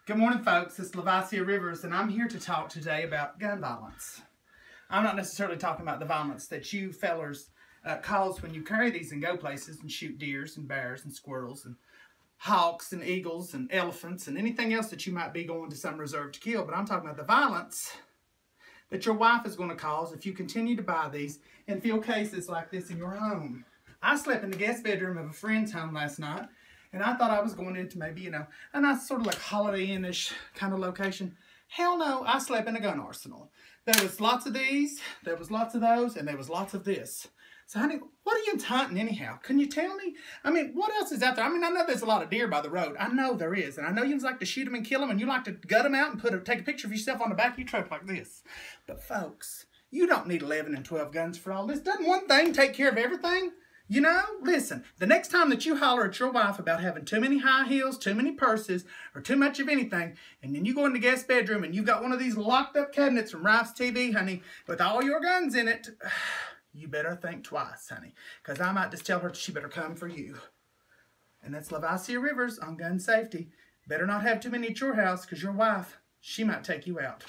Good morning, folks. It's Levacia Rivers, and I'm here to talk today about gun violence. I'm not necessarily talking about the violence that you fellers cause when you carry these and go places and shoot deers and bears and squirrels and hawks and eagles and elephants and anything else that you might be going to some reserve to kill. But I'm talking about the violence that your wife is going to cause if you continue to buy these and fill cases like this in your home. I slept in the guest bedroom of a friend's home last night, and I thought I was going into maybe, a nice sort of like Holiday Inn-ish kind of location. Hell no, I slept in a gun arsenal. There was lots of these, there was lots of those, and there was lots of this. So honey, what are you hunting anyhow? Can you tell me? I mean, what else is out there? I mean, I know there's a lot of deer by the road. I know there is. And I know you like to shoot them and kill them, and you like to gut them out and take a picture of yourself on the back of your truck like this. But folks, you don't need 11 and 12 guns for all this. Doesn't one thing take care of everything? You know, listen, the next time that you holler at your wife about having too many high heels, too many purses, or too much of anything, and then you go in the guest bedroom and you've got one of these locked up cabinets from Rife's TV, honey, with all your guns in it, you better think twice, honey, because I might just tell her she better come for you. And that's Levacia Rivers on gun safety. Better not have too many at your house, because your wife, she might take you out.